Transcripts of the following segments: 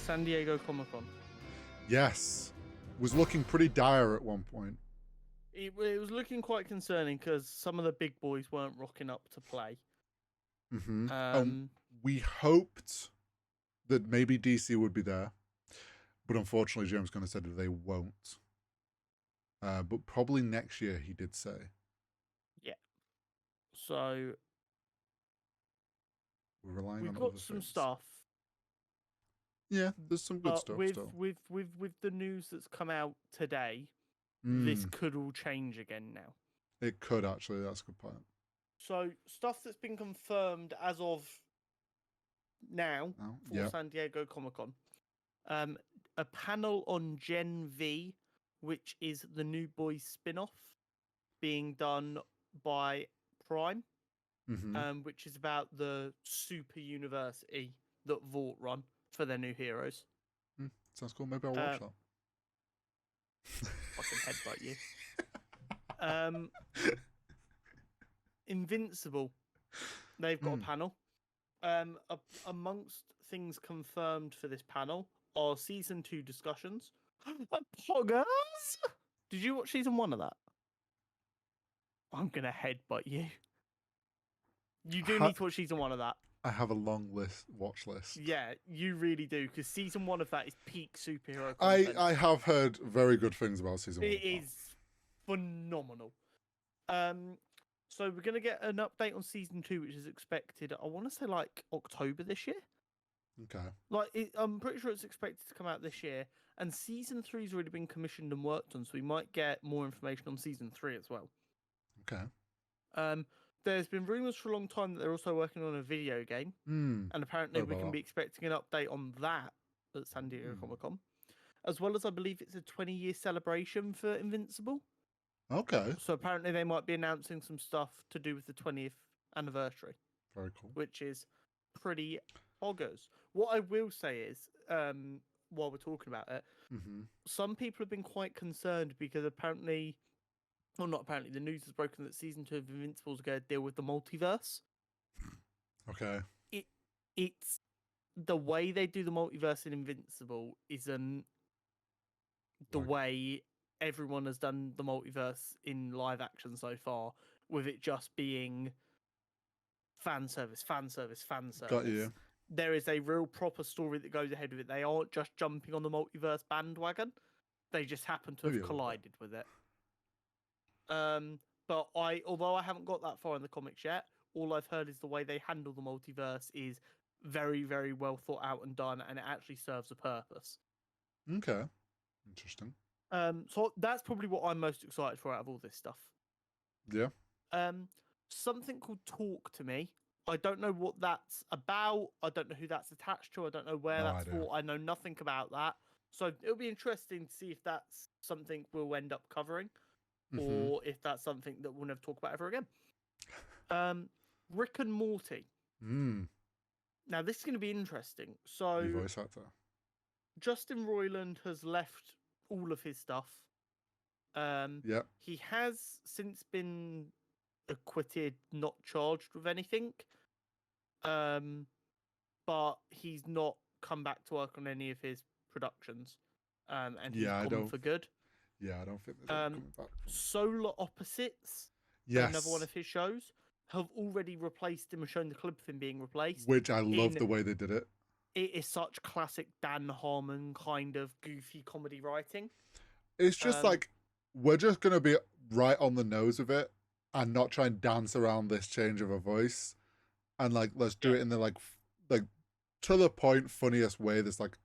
San Diego Comic-Con. Yes. Was looking pretty dire at one point. It was looking quite concerning because some of the big boys weren't rocking up to play. We hoped that maybe DC would be there, but unfortunately James Gunn said that they won't. But probably next year, he did say. Yeah. So we're relying we've on got other some things. stuff. Yeah, there's some good stuff still. With the news that's come out today, this could all change again now. It could actually. That's a good point. So stuff that's been confirmed as of now for San Diego Comic-Con. A panel on Gen V, which is the New Boys spin-off, being done by Prime, which is about the super university that Vought run for their new heroes. Sounds cool. Maybe I'll watch that. Fucking headbutt you. Invincible. They've got a panel. Amongst things confirmed for this panel are season 2 discussions. Poggers! Did you watch season 1 of that? I'm gonna headbutt you. You do need to watch season 1 of that. I have a long watch list. Yeah, you really do, because season 1 of that is peak superhero content. I have heard very good things about season 1. It is phenomenal. So we're going to get an update on season 2, which is expected, I want to say, like, October this year. Okay. I'm pretty sure it's expected to come out this year. And season 3's already been commissioned and worked on, so we might get more information on season 3 as well. Okay. There's been rumours for a long time that they're also working on a video game. And apparently we can be expecting an update on that at San Diego Comic-Con. As well as, I believe it's a 20-year celebration for Invincible. Okay. So apparently they might be announcing some stuff to do with the 20th anniversary. Very cool. Which is pretty boggers. What I will say is, while we're talking about it, some people have been quite concerned because apparently, well, not apparently, the news has broken that season 2 of Invincible is going to deal with the multiverse. Okay. It's the way they do the multiverse in Invincible isn't the way everyone has done the multiverse in live action so far, with it just being fan service. Got you. There is a real proper story that goes ahead with it. They aren't just jumping on the multiverse bandwagon. They just happen to have collided with it. But although I haven't got that far in the comics yet, all I've heard is the way they handle the multiverse is very, very well thought out and done, and it actually serves a purpose. Okay. Interesting. So that's probably what I'm most excited for out of all this stuff. Yeah. Something called Talk to Me. I don't know what that's about. I don't know who that's attached to. I don't know where that's for. I know nothing about that. So it'll be interesting to see if that's something we'll end up covering, or if that's something that we'll never talk about ever again. Rick and Morty. Now this is going to be interesting. So new voice actor Justin Roiland has left all of his stuff. He has since been acquitted, not charged with anything. But he's not come back to work on any of his productions. And he's gone for good. Yeah, I don't think they're coming back. Solar Opposites, another one of his shows, have already replaced him and shown the clip of him being replaced. Which I love the way they did it. It is such classic Dan Harmon kind of goofy comedy writing. It's just like, we're just going to be right on the nose of it and not try and dance around this change of a voice. And like, let's do it in the like to the point, funniest way. That's like,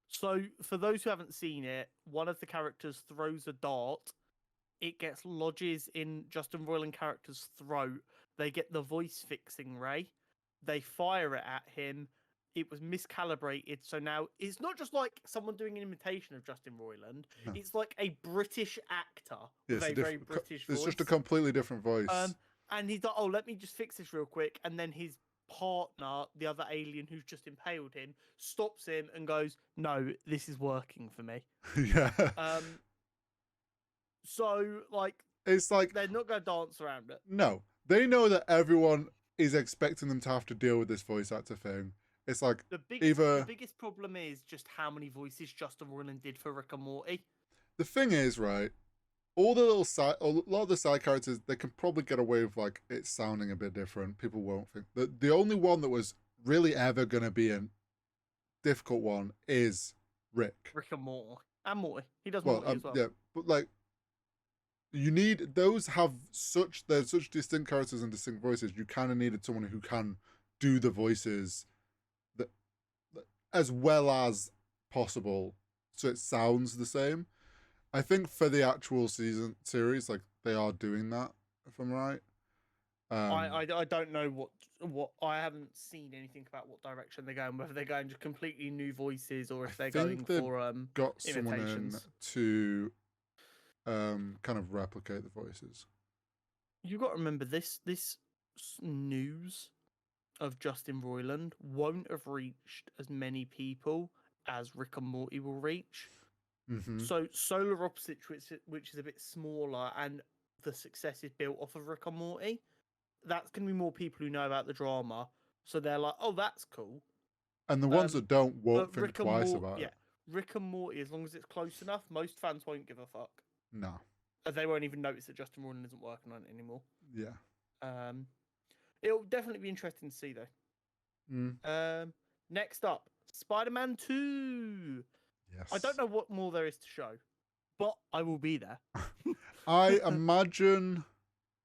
So for those who haven't seen it, one of the characters throws a dart. It gets lodges in Justin Roiland character's throat. They get the voice fixing ray. They fire it at him. It was miscalibrated, so now it's not just like someone doing an imitation of Justin Roiland. No. It's like a British actor with a very British voice. It's just a completely different voice. And he's like, oh, let me just fix this real quick. And then his partner, the other alien who's just impaled him, stops him and goes, no, this is working for me. Yeah. So, like, it's like they're not going to dance around it. No. They know that everyone is expecting them to have to deal with this voice actor thing. It's like the either biggest problem is just how many voices Justin Roiland did for Rick and Morty. the thing is, right? All the little side, a lot of the side characters, they can probably get away with like it sounding a bit different. People won't think the only one that was really ever gonna be a difficult one is Rick. Rick and Morty. And Morty. He does Morty as well. Yeah, but like you need those have such they're such distinct characters and distinct voices. You kind of needed someone who can do the voices that as well as possible, so it sounds the same. I think for the actual series, like they are doing that. If I'm right, I don't know what I haven't seen anything about what direction they're going. Whether they're going to completely new voices or if they're going for got someone in imitations. to kind of replicate the voices. You got to remember this news of Justin Roiland won't have reached as many people as Rick and Morty will reach. Mm-hmm. So Solar Opposites, which is a bit smaller, and the success is built off of Rick and Morty. That's going to be more people who know about the drama, so they're like, "Oh, that's cool." And the ones that don't won't think twice about it. Rick and Morty, as long as it's close enough, most fans won't give a fuck. No, they won't even notice that Justin Roiland isn't working on it anymore. Yeah. It'll definitely be interesting to see though. Next up, Spider-Man 2. Yes. I don't know what more there is to show, but I will be there. I imagine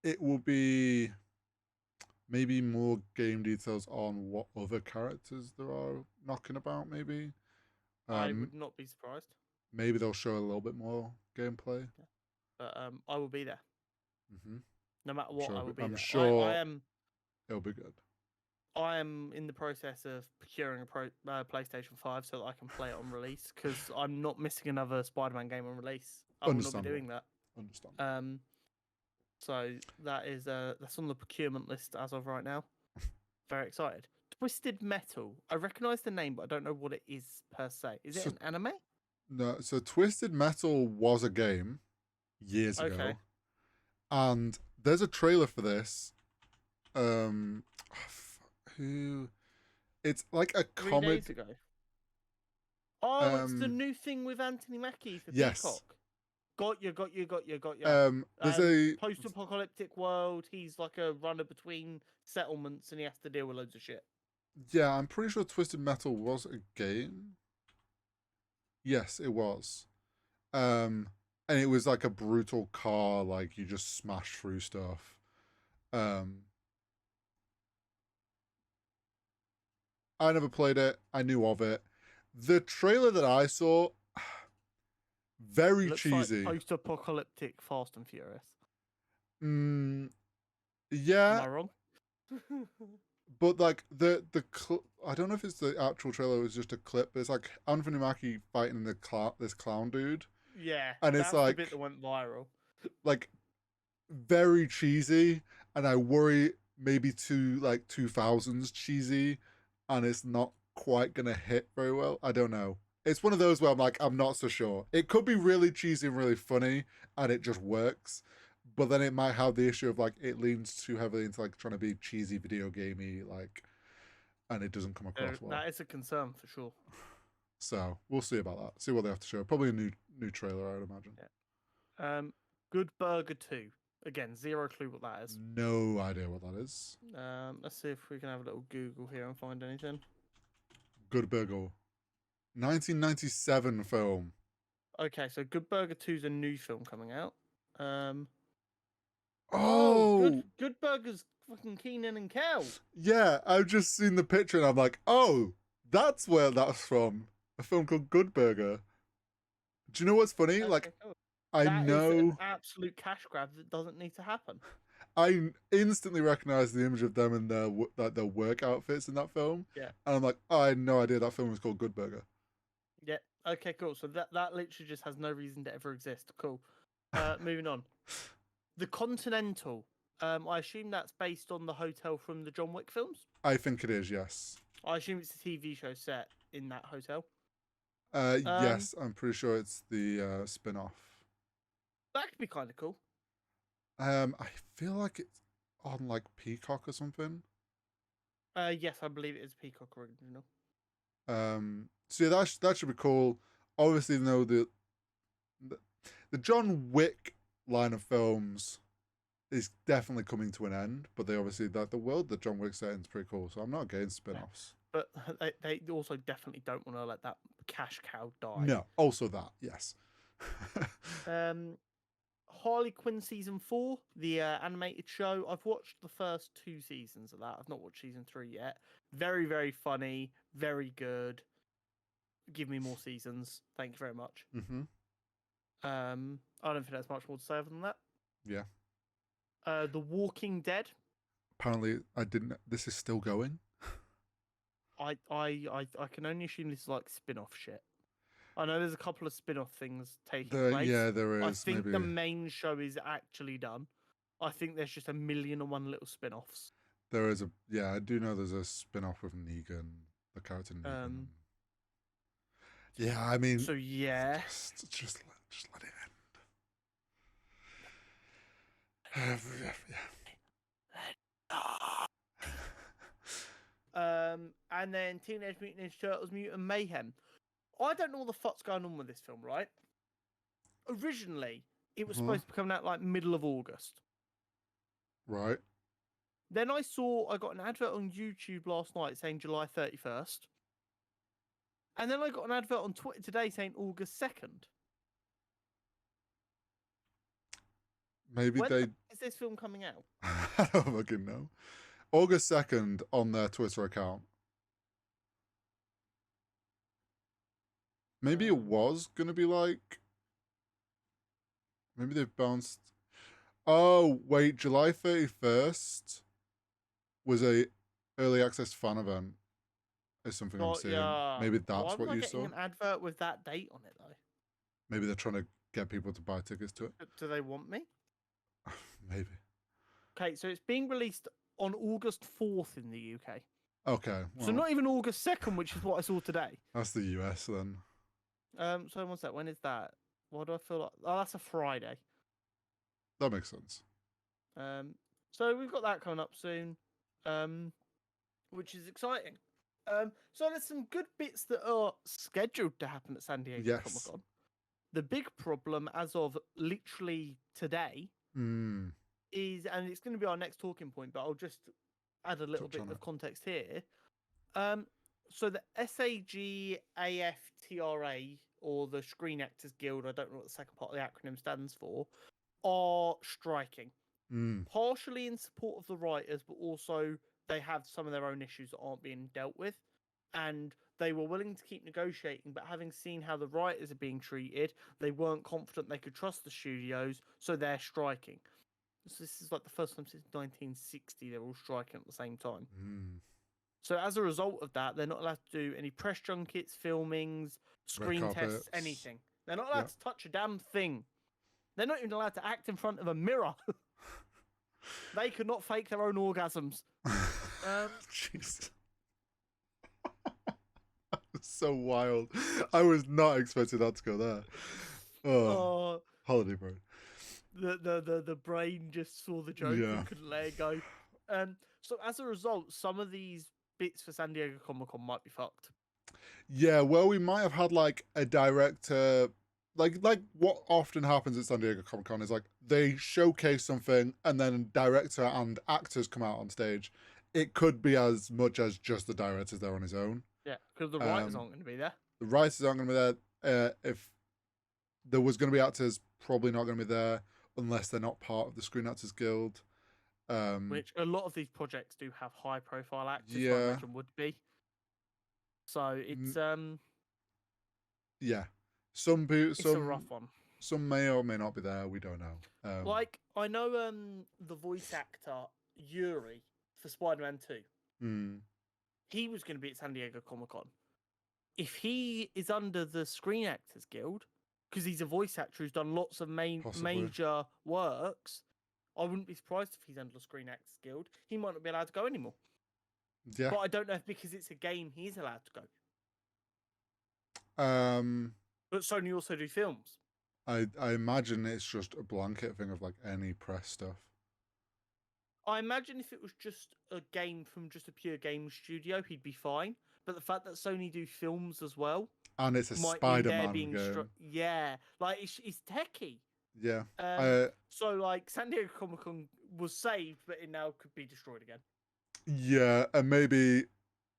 it will be maybe more game details on what other characters there are knocking about, maybe. I would not be surprised. Maybe they'll show a little bit more gameplay. Yeah. But I will be there. Mm-hmm. No matter what, I will be there. I'm sure I am. It'll be good. I am in the process of procuring a PlayStation 5 so that I can play it on release, because I'm not missing another Spider-Man game on release. I will not be doing that. Understand. So that's on the procurement list as of right now. Very excited. Twisted Metal. I recognise the name, but I don't know what it is per se. Is it an anime? No. So Twisted Metal was a game years ago, and there's a trailer for this. It's like a 3 days ago. Oh, it's the new thing with Anthony Mackie for Peacock. Got you. There's a post-apocalyptic world. He's like a runner between settlements, and he has to deal with loads of shit. Yeah, I'm pretty sure Twisted Metal was a game. Yes, it was. And it was like a brutal car, like you just smash through stuff. I never played it. I knew of it. The trailer that I saw, very cheesy. Like post-apocalyptic Fast and Furious. Yeah. Am I wrong? But like I don't know if it's the actual trailer. It was just a clip. But it's like Anthony Mackie fighting this clown dude. Yeah, and it's like the bit that went viral. Like very cheesy, and I worry maybe too like 2000s cheesy, and it's not quite gonna hit very well. I don't know. It's one of those where I'm like, I'm not so sure. It could be really cheesy and really funny, and it just works. But then it might have the issue of like it leans too heavily into like trying to be cheesy video gamey, like, and it doesn't come across well. That is a concern for sure. So we'll see about that. See what they have to show. Probably a new trailer, I would imagine. Yeah. Good Burger 2. Again, zero clue what that is. No idea what that is. Let's see if we can have a little Google here and find anything. Good Burger. 1997 film. Okay, so Good Burger 2 is a new film coming out. Good Burger's fucking Keenan and Kel. Yeah, I've just seen the picture and I'm like, oh, that's where that's from. A film called Good Burger. Do you know what's funny? That is an absolute cash grab that doesn't need to happen. I instantly recognized the image of them in their work outfits in that film. Yeah. And I'm like, oh, I had no idea that film was called Good Burger. Yeah. Okay, cool. So that literally just has no reason to ever exist. Cool. Moving on. The Continental. I assume that's based on the hotel from the John Wick films? I think it is, yes. I assume it's a TV show set in that hotel. Yes, I'm pretty sure it's the spin-off. That could be kind of cool. I feel like it's on like Peacock or something. Yes, I believe it is Peacock original. So yeah, that should be cool. Obviously, the John Wick line of films is definitely coming to an end, but they obviously the world that John Wick's set in is pretty cool, so I'm not against spin-offs. But they also definitely don't want to let that cash cow die. No, also that, yes. Harley Quinn season 4, the animated show. I've watched the first 2 seasons of that. I've not watched season 3 yet. Very, very funny, very good. Give me more seasons. Thank you very much. Mm-hmm. I don't think there's much more to say other than that. Yeah. The Walking Dead. Apparently, this is still going. I can only assume this is like spin-off shit. I know there's a couple of spin-off things taking place. Yeah, there is. I think maybe. the main show is actually done. I think there's just 1,000,001 little spin-offs. There is I do know there's a spin-off with Negan, the character Negan. Yeah, I mean. So yeah. Just let it end. And then Teenage Mutant Ninja Turtles: Mutant Mayhem. I don't know what the fuck's going on with this film, right? Originally, it was supposed to be coming out like middle of August. Right. Then I got an advert on YouTube last night saying July 31st. And then I got an advert on Twitter today saying August 2nd. Maybe when is this film coming out? I don't fucking know. August 2nd on their Twitter account. Maybe it was going to be like... Maybe they've bounced... Oh, wait. July 31st was a early access fan event. Is something I'm seeing. Yeah. Maybe that's what you saw. Why am I getting an advert with that date on it, though? Maybe they're trying to get people to buy tickets to it. Do they want me? Maybe. Okay, so it's being released on August 4th in the UK. Okay. Well, so not even August 2nd, which is what I saw today. That's the US then. So what's that? When is that? What do I feel like? Oh, that's a Friday. That makes sense. So we've got that coming up soon, which is exciting. So there's some good bits that are scheduled to happen at San Diego Comic-Con. The big problem as of literally today is, and it's going to be our next talking point, but I'll just add a little bit of context here. So the SAG-AFTRA, or the Screen Actors Guild, I don't know what the second part of the acronym stands for, are striking. Partially in support of the writers, but also they have some of their own issues that aren't being dealt with. And they were willing to keep negotiating, but having seen how the writers are being treated, they weren't confident they could trust the studios, so they're striking. So this is like the first time since 1960 they're all striking at the same time. So as a result of that, they're not allowed to do any press junkets, filmings, screen tests, anything. They're not allowed to touch a damn thing. They're not even allowed to act in front of a mirror. They could not fake their own orgasms. Jeez. So wild. I was not expecting that to go there. Holiday brain. The brain just saw the joke and couldn't let it go. So as a result, some of these bits for San Diego Comic-Con might be fucked. Yeah, well, we might have had like a director, like what often happens at San Diego Comic-Con is like they showcase something and then director and actors come out on stage. It could be as much as just the director's there on his own. Yeah, because the writers aren't going to be there. The writers aren't going to be there. If there was going to be actors, probably not going to be there unless they're not part of the Screen Actors Guild. Which a lot of these projects do have high-profile actors. I imagine would be. So it's some people, it's a rough one. Some may or may not be there. We don't know. Like I know the voice actor Yuri for Spider-Man 2. He was going to be at San Diego Comic-Con. If he is under the Screen Actors Guild, because he's a voice actor who's done lots of major works, I wouldn't be surprised if he's under the Screen Actors Guild. He might not be allowed to go anymore. Yeah. But I don't know if because it's a game he's allowed to go. But Sony also do films. I imagine it's just a blanket thing of like any press stuff. I imagine if it was just a game from just a pure game studio, he'd be fine. But the fact that Sony do films as well, and it's a might mean they're Spider-Man being game. yeah, like it's techie. Yeah. So like San Diego Comic-Con was saved, but it now could be destroyed again. Yeah, and maybe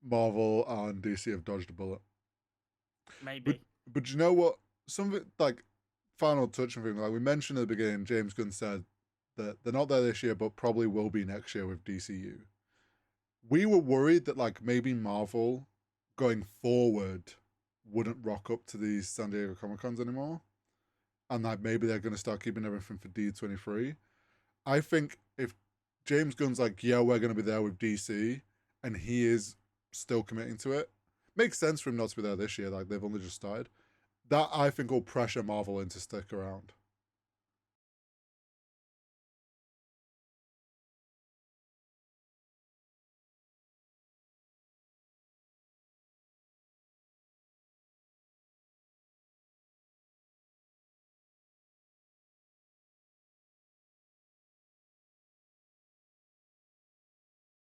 Marvel and DC have dodged a bullet. Maybe. But you know what? Something like final touching thing, like we mentioned at the beginning, James Gunn said that they're not there this year, but probably will be next year with DCU. We were worried that like maybe Marvel going forward wouldn't rock up to these San Diego Comic Cons anymore. And like maybe they're gonna start keeping everything for D23. I think if James Gunn's like, yeah, we're gonna be there with DC, and he is still committing to it, makes sense for him not to be there this year, like they've only just started. That I think will pressure Marvel into stick around.